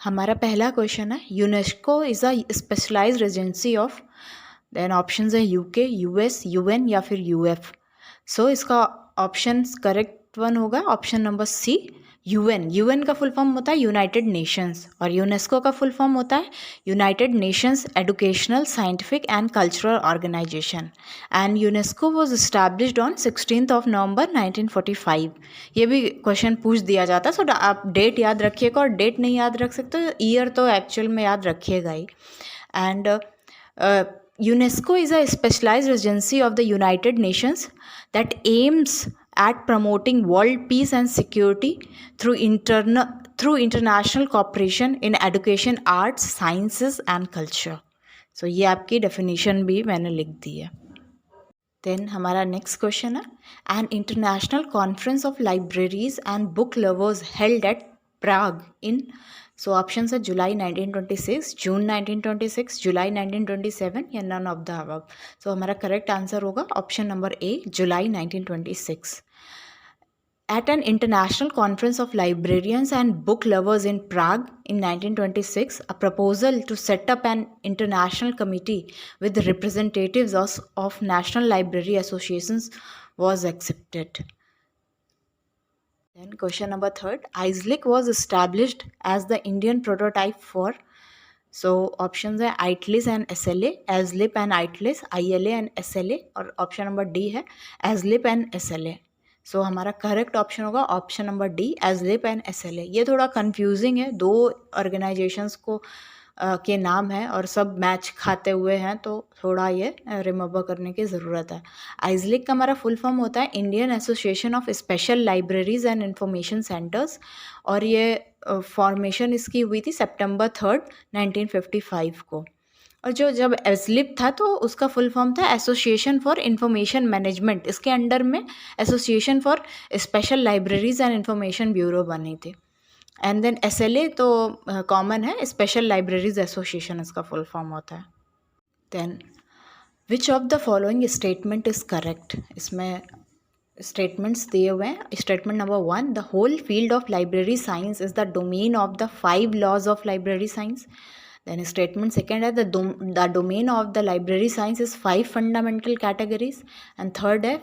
हमारा पहला क्वेश्चन है, UNESCO is a specialised agency of, then options है यूके, यूएस, यूएन या फिर यूएफ। सो इसका ऑप्शन करेक्ट वन होगा option number C, UN. UN का फुल फॉर्म होता है यूनाइटेड नेशंस और यूनेस्को का फुल फॉर्म होता है United Nations educational, scientific and cultural organisation. And UNESCO was established on 16 of November 1945। ये भी क्वेश्चन पूछ दिया जाता है, सो आप डेट याद रखिएगा, और डेट नहीं याद रख सकते तो ईयर तो एक्चुअल में याद रखिएगा ही। And UNESCO is a specialized agency of the United Nations that aims at promoting world peace and security through international cooperation in education, arts, sciences and culture. So ये आपकी definition भी मैंने लिख दी है। Then हमारा next question है, an international conference of libraries and book lovers held at Prague in, so option है जुलाई 1926, जून 1926, जुलाई 1927 या नन ऑफ द अबव। सो हमारा करेक्ट आंसर होगा option number A, July 1926। At an international conference of librarians and book lovers in Prague in 1926, a proposal to set up an international committee with representatives of national library associations was accepted. Then question number 3, ISLIC was established as the Indian prototype for, so options है ITLIS and SLA, ASLIP and ITLIS, ILA and SLA, और option number D है ASLIP and SLA। सो हमारा correct option होगा option number D, ASLIP and SLA। ये थोड़ा confusing है, दो organisations को के नाम है और सब मैच खाते हुए हैं, तो थोड़ा ये रिमेंबर करने की ज़रूरत है। आइजलिक का हमारा फुल फॉर्म होता है Indian association of special libraries and information centres, और ये फॉर्मेशन इसकी हुई थी सितंबर 3, 1955 को। और जब एसलिप था तो उसका फुल फॉर्म था एसोसिएशन फॉर इंफॉर्मेशन मैनेजमेंट, इसके अंडर में association for special libraries and information bureau बनी थी। एंड देन SLA तो कॉमन है, स्पेशल लाइब्रेरीज एसोसिएशन इसका फुल फॉर्म होता है। Then which of the following statement is correct, इसमें स्टेटमेंट्स दिए हुए हैं। Statement number 1, the whole field of library science is the domain of the 5 laws of library science. Then statement second है the domain of the library science is 5 fundamental categories, and third है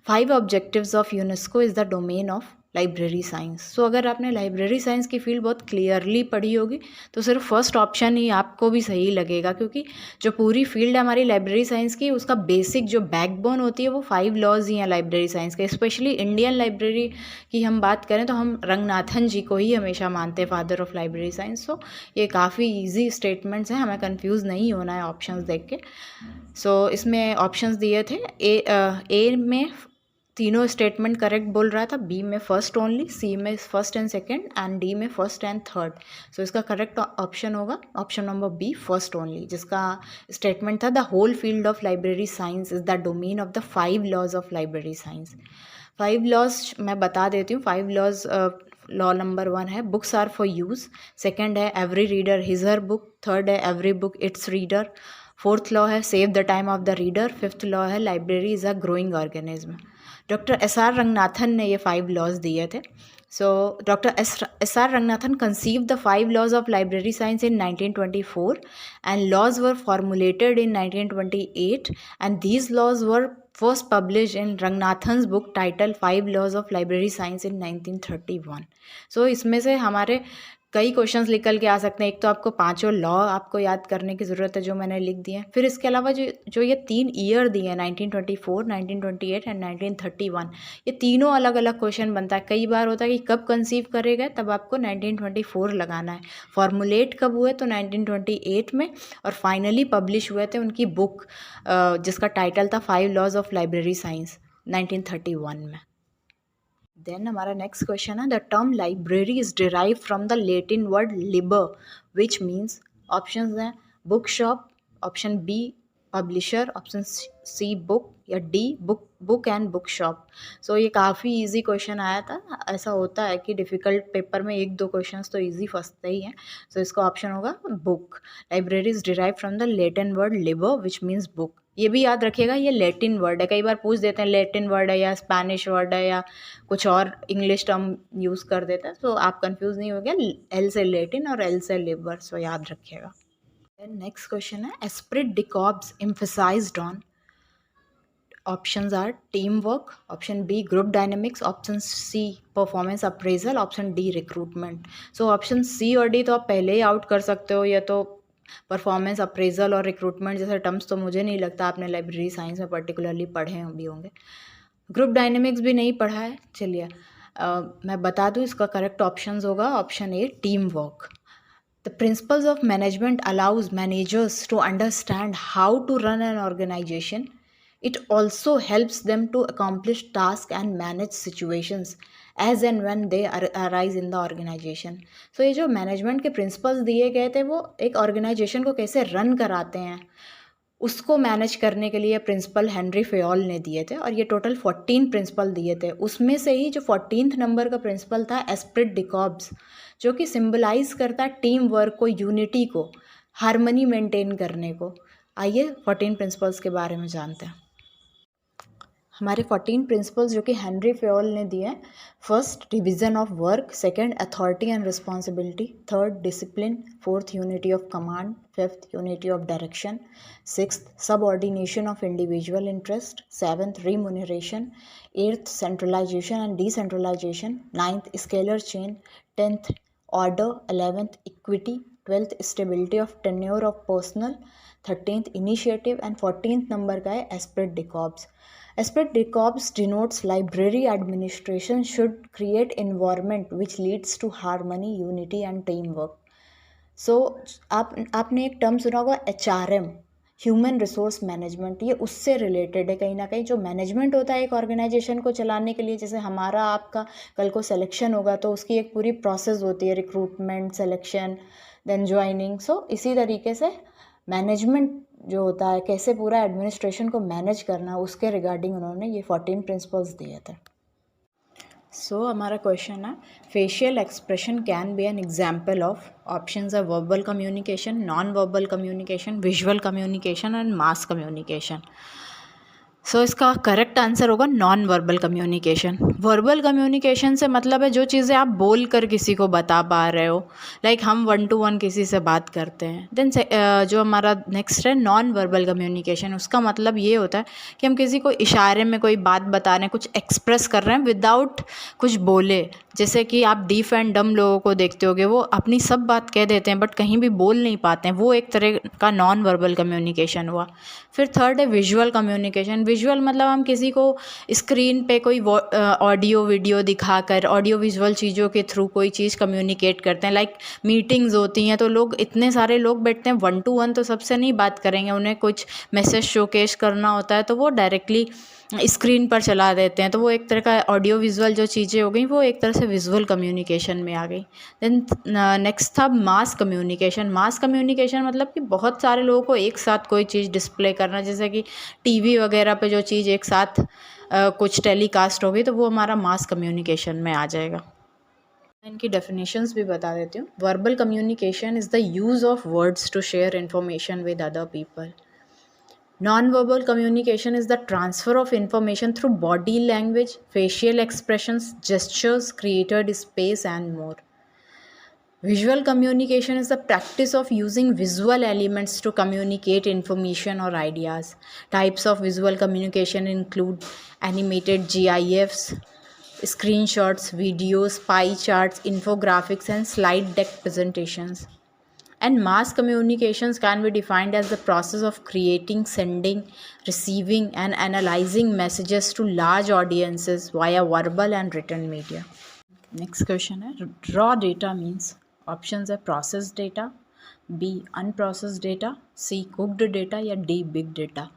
5 objectives of UNESCO is the domain of library science. सो अगर आपने library science की field बहुत clearly पढ़ी होगी तो सिर्फ फर्स्ट ऑप्शन ही आपको भी सही लगेगा, क्योंकि जो पूरी फील्ड है हमारी लाइब्रेरी साइंस की, उसका बेसिक जो बैकबोन होती है वो 5 लॉज ही हैं लाइब्रेरी साइंस के। स्पेशली इंडियन लाइब्रेरी की हम बात करें तो हम रंगनाथन जी को ही हमेशा मानते हैं फादर ऑफ लाइब्रेरी साइंस। सो ये काफ़ी ईजी स्टेटमेंट्स हैं, हमें कन्फ्यूज़ नहीं होना है ऑप्शंस देख के। सो इसमें ऑप्शंस दिए थे, ए में तीनों स्टेटमेंट करेक्ट बोल रहा था, बी में फर्स्ट ओनली, सी में first and second, and D में फर्स्ट एंड थर्ड। सो इसका करेक्ट ऑप्शन होगा option number B, first only, जिसका स्टेटमेंट था the whole field of library science is the domain of the 5 laws of library science. 5 laws मैं बता देती हूँ। 5 laws, law number 1 है books are for use, second है every reader his her book, third है every book its reader, fourth law है save the time of the reader, fifth law है library is a growing organism. Doctor SR Ranganathan ने ये 5 laws दिए थे। सो doctor SR Ranganathan conceived the 5 laws of library science in 1924 and laws were formulated in 1928, and these laws were first published in Rangnathan's book titled 5 Laws of Library Science in 1931। So इसमें से हमारे कई questions निकल के आ सकते हैं। एक तो आपको पांचों लॉ आपको याद करने की ज़रूरत है जो मैंने लिख दिए हैं, फिर इसके अलावा जो ये 3 ईयर दिए हैं 1924, 1928 एंड 1931, ये तीनों अलग अलग क्वेश्चन बनता है। कई बार होता है कि कब कंसीव करे गए, तब आपको 1924 लगाना है। फॉर्मुलेट कब हुए तो 1928 में, और फाइनली पब्लिश हुए थे उनकी बुक जिसका टाइटल था 5 लॉज ऑफ लाइब्रेरी साइंस 1931 में। देन हमारा नेक्स्ट क्वेश्चन है the term library is derive from the Latin word liber which means. Option हैं book shop, option B publisher, option C book, या D book and book shop. So ये काफ़ी easy question आया था। ऐसा होता है कि डिफ़िकल्ट पेपर में 1-2 क्वेश्चंस तो इजी फंसते ही हैं। सो इसका ऑप्शन होगा book. Library is derive from the Latin word liber which means book. ये भी याद रखिएगा, ये लैटिन वर्ड है, कई बार पूछ देते हैं लैटिन वर्ड है या स्पेनिश वर्ड है या कुछ और इंग्लिश टर्म यूज़ कर देते हैं, तो आप कंफ्यूज नहीं हो गया, एल से लैटिन और एल से लिबर, सो याद रखिएगा। नेक्स्ट क्वेश्चन है, esprit de corps emphasized on, options are team work, option B group dynamics, option C performance appraisal, option D recruitment. So option C और डी तो आप पहले ही आउट कर सकते हो, या तो परफॉर्मेंस अप्रेजल और रिक्रूटमेंट जैसे टर्म्स तो मुझे नहीं लगता आपने लाइब्रेरी साइंस में पर्टिकुलरली पढ़े भी होंगे। ग्रुप डायनेमिक्स भी नहीं पढ़ा है, चलिए मैं बता दूँ, इसका करेक्ट ऑप्शन होगा option A team work. The principles of management allows managers to understand how to run an organization. It also helps them to accomplish tasks and manage situations as and when they arise in the organization. So ये जो management के principles दिए गए थे वो एक organisation को कैसे रन कराते हैं उसको मैनेज करने के लिए प्रिंसिपल हेनरी फेयोल ने दिए थे, और ये टोटल 14 प्रिंसिपल दिए थे। उसमें से ही जो 14th नंबर का प्रिंसिपल था एस्प्रिट डी कॉर्प्स, जो कि सिंबलाइज करता है टीम वर्क को, यूनिटी को, हारमनी मेंटेन करने को। आइए 14 प्रिंसिपल्स के बारे में जानते हैं। हमारे 14 प्रिंसिपल्स जो कि हेनरी फेयोल ने दिए हैं, first division of work, second authority and responsibility, third discipline, fourth unity of command, fifth unity of direction, sixth subordination of individual interest, seventh remuneration, eighth centralisation and decentralisation, ninth scalar chain, tenth order, 11th equity, 12th stability of tenure of personnel, 13th initiative and 14th number का है esprit de corps. Esprit de corps denotes library administration should create environment which leads to harmony, unity and teamwork. So आपने एक term सुना होगा HRM, human resource management, ये उससे related है कहीं ना कहीं। जो मैनेजमेंट होता है एक ऑर्गेनाइजेशन को चलाने के लिए, जैसे हमारा आपका कल को सिलेक्शन होगा तो उसकी एक पूरी प्रोसेस होती है, रिक्रूटमेंट, सिलेक्शन, देन ज्वाइनिंग। सो इसी तरीके से मैनेजमेंट जो होता है, कैसे पूरा एडमिनिस्ट्रेशन को मैनेज करना, उसके रिगार्डिंग उन्होंने ये 14 प्रिंसिपल्स दिए थे। सो हमारा क्वेश्चन है, facial expression can be an example of, options है verbal communication, non verbal communication, visual communication and mass communication. So इसका करेक्ट आंसर होगा non verbal communication. Verbal communication से मतलब है जो चीज़ें आप बोल कर किसी को बता पा रहे हो, लाइक हम 1 to 1 किसी से बात करते हैं। देन जो हमारा नेक्स्ट है नॉन वर्बल कम्युनिकेशन, उसका मतलब ये होता है कि हम किसी को इशारे में कोई बात बता रहे हैं, कुछ एक्सप्रेस कर रहे हैं विदाउट कुछ बोले। जैसे कि आप डीफ एंड डम लोगों को देखते होगे, वो अपनी सब बात कह देते हैं बट कहीं भी बोल नहीं पाते हैं, वो एक तरह का नॉन वर्बल कम्युनिकेशन हुआ। फिर थर्ड है विजुअल कम्युनिकेशन। विजुअल मतलब हम किसी को स्क्रीन पे कोई ऑडियो वीडियो दिखाकर, ऑडियो विजुअल चीज़ों के थ्रू कोई चीज़ कम्युनिकेट करते हैं। लाइक मीटिंग्स होती हैं तो लोग, इतने सारे लोग बैठते हैं, 1 to 1 तो सबसे नहीं बात करेंगे, उन्हें कुछ मैसेज शोकेस करना होता है तो वो डायरेक्टली स्क्रीन पर चला देते हैं, तो वो एक तरह का ऑडियो विजुअल जो चीज़ें हो गई वो एक तरह से विजुअल कम्युनिकेशन में आ गई। देन नेक्स्ट था मास कम्युनिकेशन। मास कम्युनिकेशन मतलब कि बहुत सारे लोगों को एक साथ कोई चीज़ डिस्प्ले करना, जैसे कि टीवी वगैरह पे जो चीज़ एक साथ कुछ टेलीकास्ट हो गई तो वो हमारा मास कम्युनिकेशन में आ जाएगा। इनकी डेफिनेशंस भी बता देती हूँ। Verbal communication is the use of words to share information with other people. Non-verbal communication is the transfer of information through body language, facial expressions, gestures, created space, and more. Visual communication is the practice of using visual elements to communicate information or ideas. Types of visual communication include animated GIFs, screenshots, videos, pie charts, infographics, and slide deck presentations. And mass communications can be defined as the process of creating, sending, receiving, and analyzing messages to large audiences via verbal and written media. Next question है, raw data means, options है processed data, B unprocessed data, C cooked data या D big data.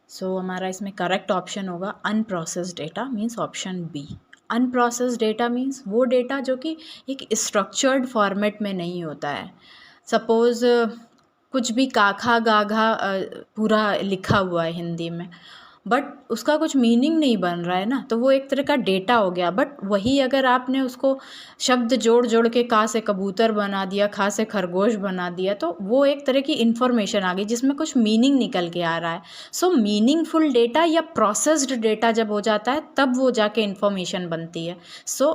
So हमारा इसमें correct option होगा unprocessed data, means option B। unprocessed data means वो data जो कि एक स्ट्रक्चर्ड फॉर्मेट में नहीं होता है। सपोज़ कुछ भी काखा गाघा पूरा लिखा हुआ है हिंदी में, बट उसका कुछ मीनिंग नहीं बन रहा है ना, तो वो एक तरह का डेटा हो गया। बट वही अगर आपने उसको शब्द जोड़ जोड़ के का से कबूतर बना दिया, खा से खरगोश बना दिया, तो वो एक तरह की इन्फॉर्मेशन आ गई जिसमें कुछ मीनिंग निकल के आ रहा है। सो मीनिंगफुल डेटा या प्रोसेस्ड डेटा जब हो जाता है तब वो जाके इन्फॉर्मेशन बनती है। सो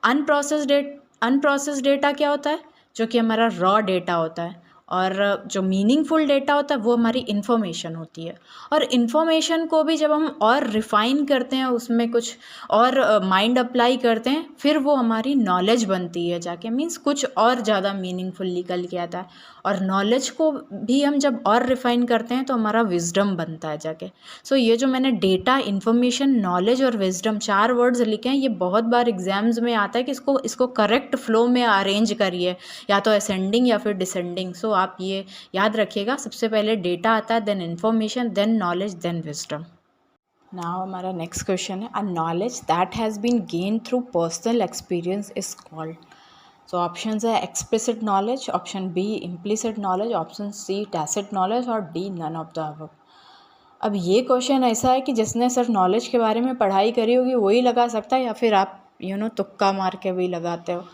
अनप्रोसेस्ड डेटा क्या होता है, जो कि हमारा रॉ डेटा होता है, और जो मीनिंगफुल डेटा होता है वो हमारी इन्फॉर्मेशन होती है। और इन्फॉर्मेशन को भी जब हम और रिफ़ाइन करते हैं, उसमें कुछ और माइंड अप्लाई करते हैं, फिर वो हमारी नॉलेज बनती है जाके, मीन्स कुछ और ज़्यादा मीनिंगफुल निकल के आता है। और नॉलेज को भी हम जब और रिफ़ाइन करते हैं तो हमारा विजडम बनता है जाके। सो ये जो मैंने डेटा, इन्फॉर्मेशन, नॉलेज और विजडम 4 वर्ड्स लिखे हैं, ये बहुत बार एग्जाम्स में आता है कि इसको करेक्ट फ्लो में अरेंज करिए, या तो असेंडिंग या फिर डिसेंडिंग। सो आप ये याद रखिएगा, सबसे पहले डेटा आता है, then information, then knowledge, then wisdom. Now हमारा नेक्स्ट क्वेश्चन है, a knowledge that has been gain through personal experience is called. So option है explicit knowledge, option B implicit knowledge, option C tacit knowledge, और D none of the above. अब ये question ऐसा है कि जिसने सिर्फ नॉलेज के बारे में पढ़ाई करी होगी वही लगा सकता है, या फिर आप तुक्का मार के भी लगाते हो।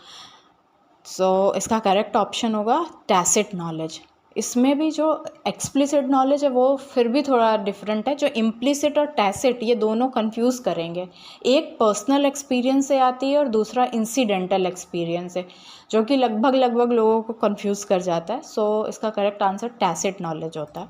सो इसका करेक्ट ऑप्शन होगा टैसिट नॉलेज। इसमें भी जो एक्सप्लिसिट नॉलेज है वो फिर भी थोड़ा डिफरेंट है। जो इम्प्लिसिट और टैसिट ये दोनों कंफ्यूज करेंगे, एक पर्सनल एक्सपीरियंस से आती है और दूसरा इंसिडेंटल एक्सपीरियंस है, जो कि लगभग लोगों को कंफ्यूज कर जाता है। सो इसका करेक्ट आंसर टैसिट नॉलेज होता है।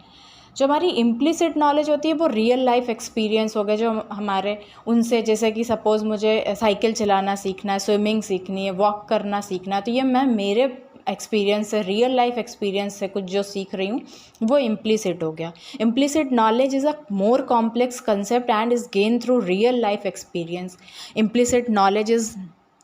जो हमारी इम्प्लिसिट नॉलेज होती है वो रियल लाइफ एक्सपीरियंस हो गए जो हमारे उनसे, जैसे कि सपोज़ मुझे साइकिल चलाना सीखना है, स्विमिंग सीखनी है, वॉक करना सीखना है, तो ये मैं मेरे एक्सपीरियंस से, रियल लाइफ एक्सपीरियंस से कुछ जो सीख रही हूँ वो इम्प्लिसिट हो गया। Implicit knowledge is a more complex concept and is gain through real life experience. Implicit knowledge is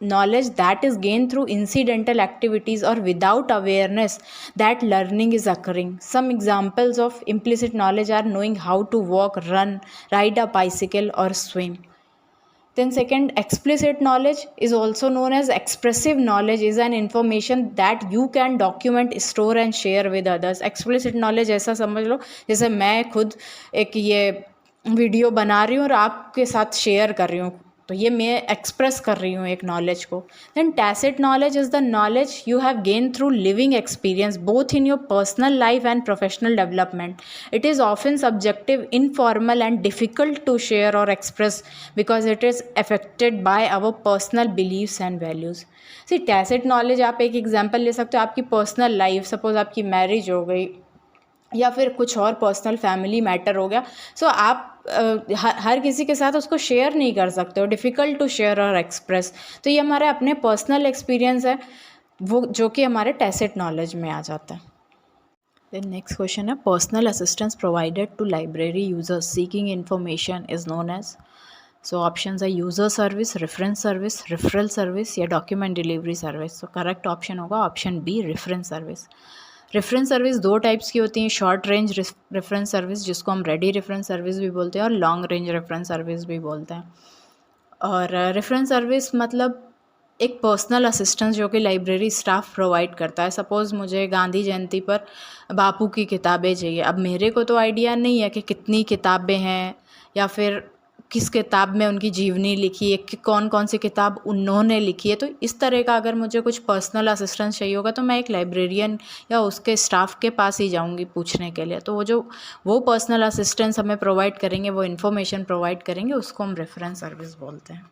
knowledge that is gained through incidental activities or without awareness that learning is occurring. Some examples of implicit knowledge are knowing how to walk, run, ride a bicycle, or swim. Then second, explicit knowledge is also known as expressive knowledge, is an information that you can document, store and share with others. Explicit knowledge ऐसा समझ लो जैसे मैं खुद एक ये video बना रही हूँ और आपके साथ शेयर कर रही हूँ, तो ये मैं एक्सप्रेस कर रही हूँ एक नॉलेज को। Then tacit knowledge is the knowledge you have gain through living experience both in your personal life and professional development. It is often subjective, informal and difficult to share और express because it is affected by our personal beliefs and values. C tacit knowledge, आप एक example ले सकते हो, आपकी personal life, suppose आपकी marriage हो गई या फिर कुछ और पर्सनल फैमिली मैटर हो गया, सो आप हर किसी के साथ उसको शेयर नहीं कर सकते हो, डिफ़िकल्ट टू शेयर और एक्सप्रेस. तो ये हमारे अपने पर्सनल एक्सपीरियंस है वो जो कि हमारे टैसिट नॉलेज में आ जाता है. देन नेक्स्ट क्वेश्चन है, personal assistance provided to library users seeking information is known as. So option है user service, reference service, referral service या document delivery service. So correct option होगा option B, reference service. Reference service दो types की होती हैं, short range reference service जिसको हम ready reference service भी बोलते हैं और लॉन्ग रेंज रेफरेंस सर्विस भी बोलते हैं. और रेफरेंस सर्विस मतलब एक पर्सनल असिस्टेंस जो कि लाइब्रेरी स्टाफ प्रोवाइड करता है. सपोज़ मुझे गांधी जयंती पर बापू की किताबें चाहिए, अब मेरे को तो आइडिया नहीं है कि कितनी किताबें हैं या फिर किस किताब में उनकी जीवनी लिखी है, कि कौन कौन सी किताब उन्होंने लिखी है. तो इस तरह का अगर मुझे कुछ पर्सनल असिस्टेंस चाहिए होगा तो मैं एक लाइब्रेरियन या उसके स्टाफ के पास ही जाऊंगी पूछने के लिए. तो वो पर्सनल असिस्टेंस हमें प्रोवाइड करेंगे, वो इन्फॉर्मेशन प्रोवाइड करेंगे, उसको हम रेफरेंस सर्विस बोलते हैं.